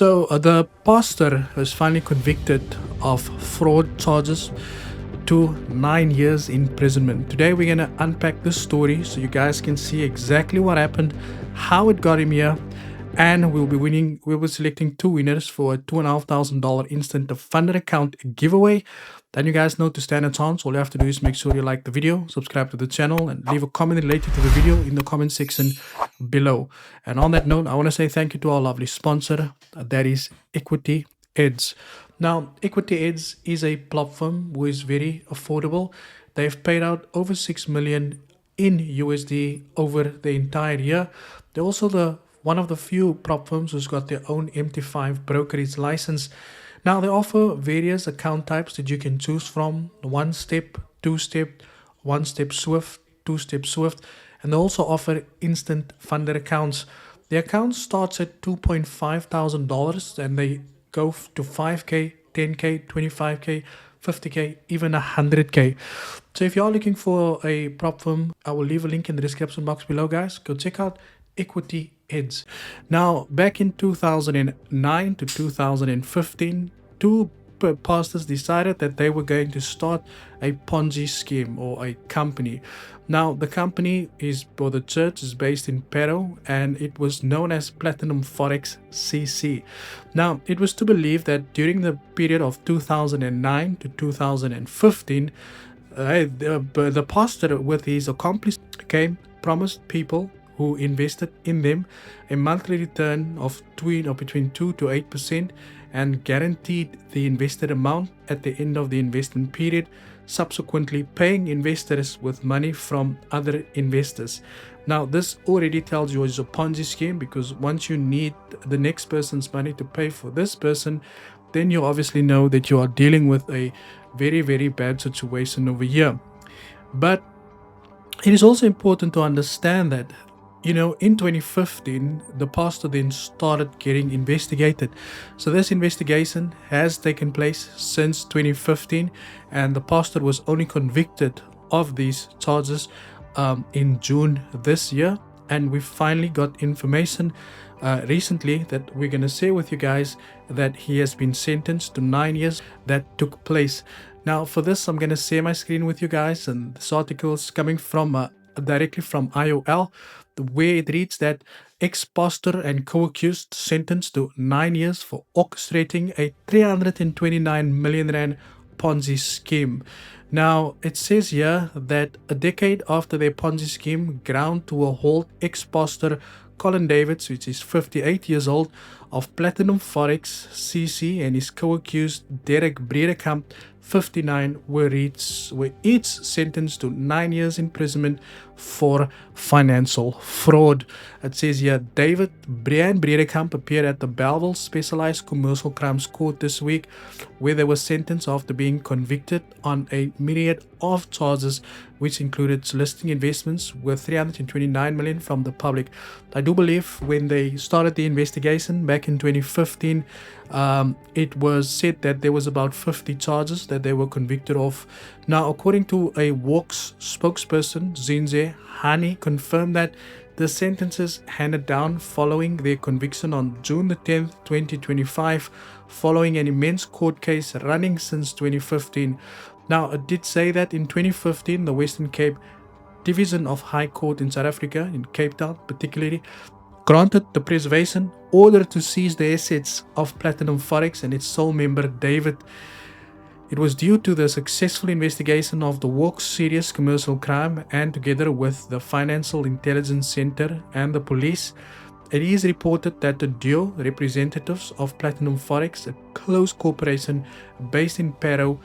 So the pastor was finally convicted of fraud charges to 9 years imprisonment. Today we're gonna unpack this story so you guys can see exactly what happened, how it got him here, and we'll be selecting two winners for a $2,500 instant funded account giveaway. Then you guys know to stand a chance. All you have to do is make sure you like the video, subscribe to the channel, and leave a comment related to the video in the comment section below. And on that note, I want to say thank you to our lovely sponsor, that is Equity Edge. Now, Equity Edge is a platform who is very affordable. They've paid out over 6 million in USD over the entire year. They're also one of the few prop firms who's got their own MT5 brokerage license. Now they offer various account types that you can choose from: one step, two step, one step Swift, two step Swift, and they also offer instant funded accounts. The account starts at $2,500 and they go to 5K, 10K, 25K, 50K, even 100K. So if you're looking for a prop firm, I will leave a link in the description box below, guys. Go check out Equity Edge. Now, back in 2009 to 2015, two pastors decided that they were going to start a Ponzi scheme or a company. Now, the company or the church is based in Peru, and it was known as Platinum Forex CC. Now, it was to believe that during the period of 2009 to 2015, the pastor with his accomplice promised people who invested in them a monthly return of between 2 to 8% and guaranteed the invested amount at the end of the investment period, subsequently paying investors with money from other investors. Now, this already tells you it's a Ponzi scheme, because once you need the next person's money to pay for this person, then you obviously know that you are dealing with a very, very bad situation over here. But it is also important to understand that, in 2015, the pastor then started getting investigated. So this investigation has taken place since 2015, and the pastor was only convicted of these charges in June this year. And we finally got information recently that we're going to share with you guys, that he has been sentenced to 9 years. That took place. Now, for this, I'm going to share my screen with you guys, and this article is coming from directly from IOL, where it reads that ex-pastor and co-accused sentenced to 9 years for orchestrating a 329 million rand Ponzi scheme. Now, it says here that a decade after their Ponzi scheme ground to a halt, ex-pastor Colin Davids, which is 58 years old, of Platinum Forex CC, and his co-accused Derek Bredekamp, 59, were each sentenced to 9 years imprisonment for financial fraud. It says here, David Brian Bredekamp appeared at the Belleville Specialized Commercial Crimes Court this week, where they were sentenced after being convicted on a myriad of charges, which included soliciting investments worth 329 million from the public. I do believe when they started the investigation back in 2015, it was said that there was about 50 charges that they were convicted of. Now, according to a Walks spokesperson, Zinze Hani confirmed that the sentences handed down following their conviction on June the 10th, 2025, following an immense court case running since 2015. Now, it did say that in 2015, the Western Cape Division of High Court in South Africa, in Cape Town particularly, granted the preservation order to seize the assets of Platinum Forex and its sole member David. It was due to the successful investigation of the Walks serious commercial crime, and together with the Financial Intelligence Center and the police, it is reported that the duo representatives of Platinum Forex, a close corporation based in Peru,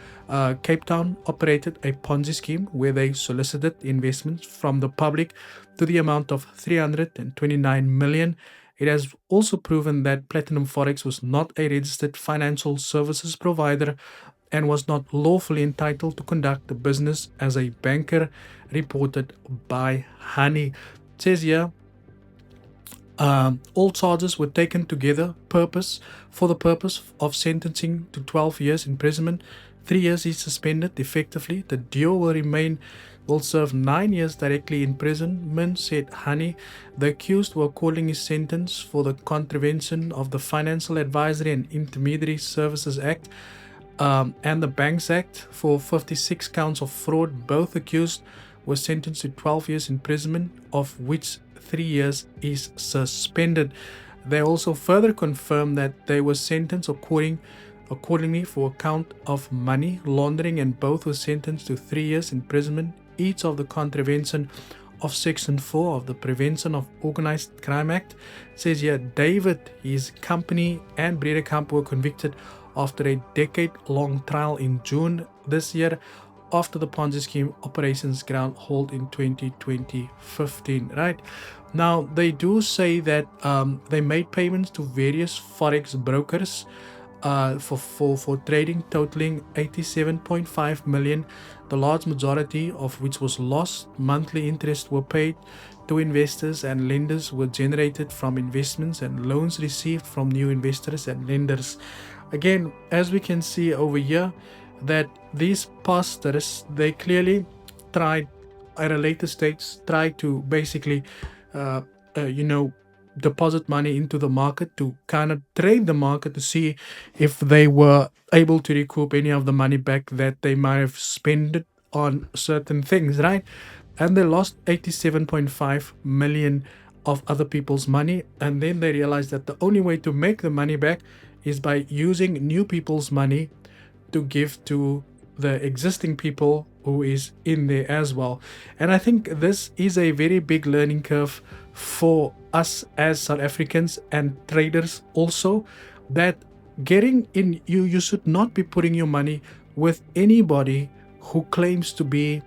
Cape Town, operated a Ponzi scheme where they solicited investments from the public to the amount of 329 million. It has also proven that Platinum Forex was not a registered financial services provider and was not lawfully entitled to conduct the business as a banker, reported by Hani. It says here, all charges were taken together for the purpose of sentencing to 12 years imprisonment. 3 years is suspended effectively. The duo will remain will serve 9 years directly in imprisonment, said Honey. The accused were calling his sentence for the contravention of the Financial Advisory and Intermediary Services Act and the Banks Act for 56 counts of fraud. Both accused were sentenced to 12 years imprisonment, of which 3 years is suspended. They also further confirmed that they were sentenced accordingly for a count of money laundering, and both were sentenced to 3 years imprisonment, each of the contravention of Section 4 of the Prevention of Organized Crime Act. It says here, David, his company, and Bredekamp were convicted after a decade-long trial in June this year after the Ponzi scheme operations ground halt in 2015, right? Now, they do say that they made payments to various forex brokers for trading totaling 87.5 million, the large majority of which was lost. Monthly interest were paid to investors and lenders were generated from investments and loans received from new investors and lenders. Again, as we can see over here, that these pastors, they clearly tried at a later stage, tried to basically deposit money into the market to kind of trade the market to see if they were able to recoup any of the money back that they might have spent on certain things, right? And they lost 87.5 million of other people's money, and then they realized that the only way to make the money back is by using new people's money to give to the existing people who is in there as well. And I think this is a very big learning curve for us as South Africans and traders also, that getting in, you should not be putting your money with anybody who claims to be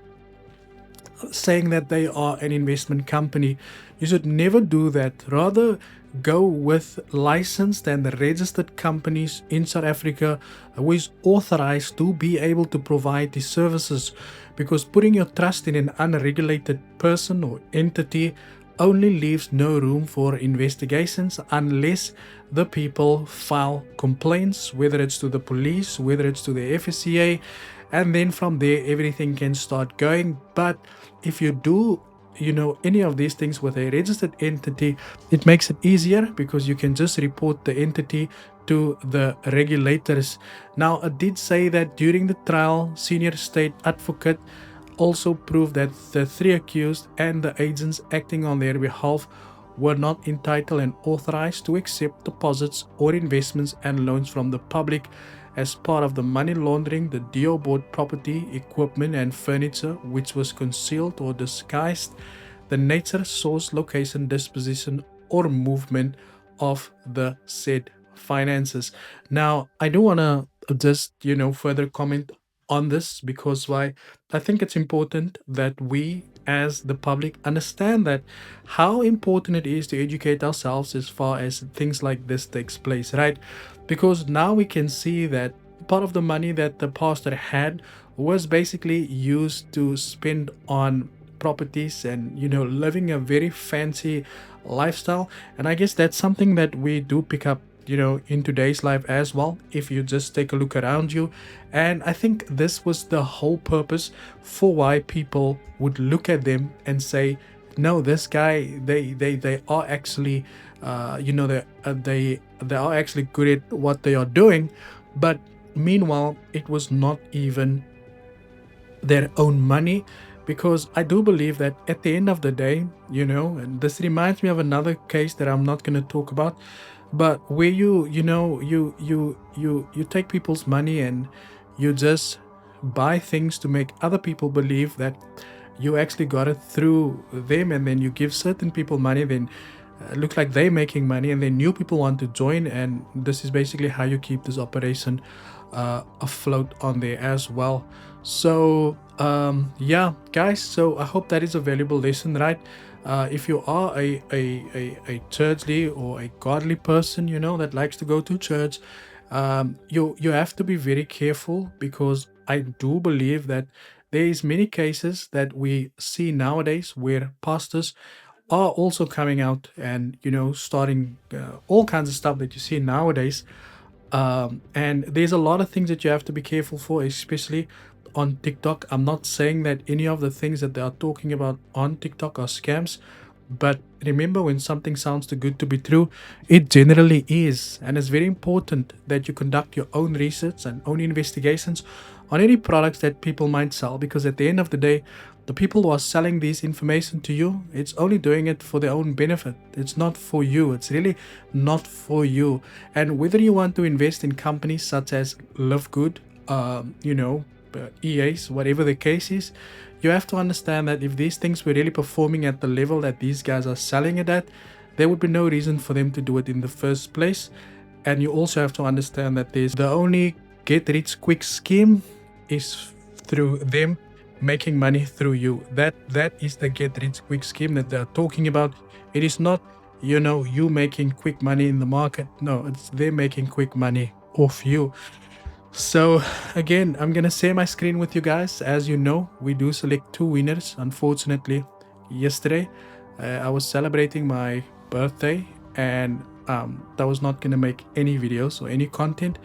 saying that they are an investment company. You should never do that. Rather, go with licensed and registered companies in South Africa who is authorized to be able to provide these services, because putting your trust in an unregulated person or entity only leaves no room for investigations unless the people file complaints, whether it's to the police, whether it's to the FSCA, and then from there everything can start going. But if you do any of these things with a registered entity, it makes it easier because you can just report the entity to the regulators. Now, it did say that during the trial, senior state advocate also proved that the 3 accused and the agents acting on their behalf were not entitled and authorized to accept deposits or investments and loans from the public. As part of the money laundering, the DO bought property, equipment, and furniture which was concealed or disguised the nature, source, location, disposition, or movement of the said finances. Now, I do want to just further comment on this, because why I think it's important that we as the public understand that how important it is to educate ourselves as far as things like this takes place, right? Because now we can see that part of the money that the pastor had was basically used to spend on properties and living a very fancy lifestyle. And I guess that's something that we do pick up in today's life as well, if you just take a look around you. And I think this was the whole purpose for why people would look at them and say, no, this guy, they are actually they are actually good at what they are doing. But meanwhile, it was not even their own money, because I do believe that at the end of the day, and this reminds me of another case that I'm not going to talk about, but where you take people's money and you just buy things to make other people believe that you actually got it through them, and then you give certain people money, then look like they're making money, and then new people want to join, and this is basically how you keep this operation afloat on there as well. So yeah, guys, so I hope that is a valuable lesson, right? If you are a churchly or a godly person, that likes to go to church, you have to be very careful, because I do believe that there is many cases that we see nowadays where pastors are also coming out and starting all kinds of stuff that you see nowadays. And there's a lot of things that you have to be careful for, especially on TikTok. I'm not saying that any of the things that they are talking about on TikTok are scams, but remember, when something sounds too good to be true, it generally is. And it's very important that you conduct your own research and own investigations on any products that people might sell, because at the end of the day, the people who are selling this information to you, it's only doing it for their own benefit. It's not for you. It's really not for you. And whether you want to invest in companies such as Live Good, EAs, whatever the case is, you have to understand that if these things were really performing at the level that these guys are selling it at, there would be no reason for them to do it in the first place. And you also have to understand that there's the only get rich quick scheme is through them making money through you. That is the get rich quick scheme that they're talking about. It is not, you making quick money in the market. No, it's them making quick money off you. So again, I'm gonna share my screen with you guys. As you know, we do select 2 winners. Unfortunately, yesterday I was celebrating my birthday, and I was not gonna make any videos or any content,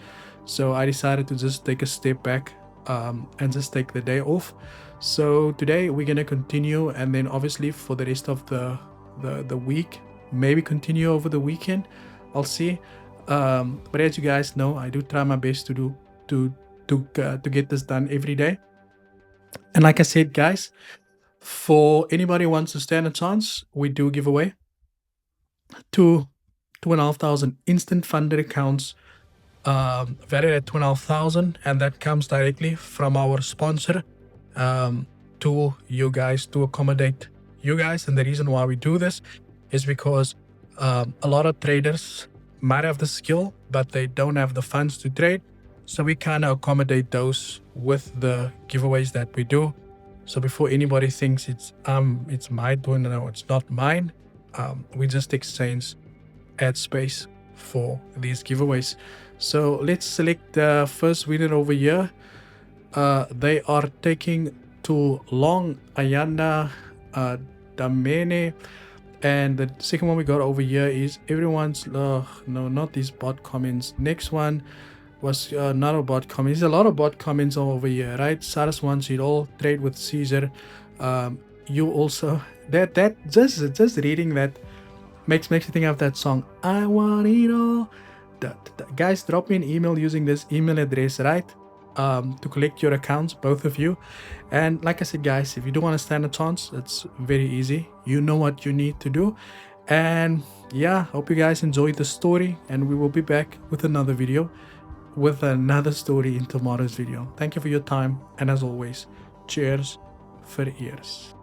so I decided to just take a step back and just take the day off. So today we're gonna continue, and then obviously for the rest of the week, maybe continue over the weekend, I'll see. But as you guys know, I do try my best to get this done every day. And like I said, guys, for anybody who wants to stand a chance, we do give away 2,500 instant funded accounts, valued at 12,000, and that comes directly from our sponsor to you guys, to accommodate you guys. And the reason why we do this is because a lot of traders might have the skill, but they don't have the funds to trade. So we kind of accommodate those with the giveaways that we do. So before anybody thinks it's my doing, no, it's not mine. We just exchange ad space for these giveaways. So let's select the first winner over here. They are taking to Long Ayanda Damene. And the second one we got over here is everyone's no, not these bot comments. Next one was not a bot comment. There's a lot of bot comments over here, right? Cyrus wants it all, trade with Caesar. You also that just reading that makes me think of that song, I want it all. Guys, drop me an email using this email address, right? To collect your accounts, both of you. And like I said, guys, if you do want to stand a chance, it's very easy. You know what you need to do. And yeah, hope you guys enjoyed the story, and we will be back with another video, with another story in tomorrow's video. Thank you for your time, and as always, cheers for ears.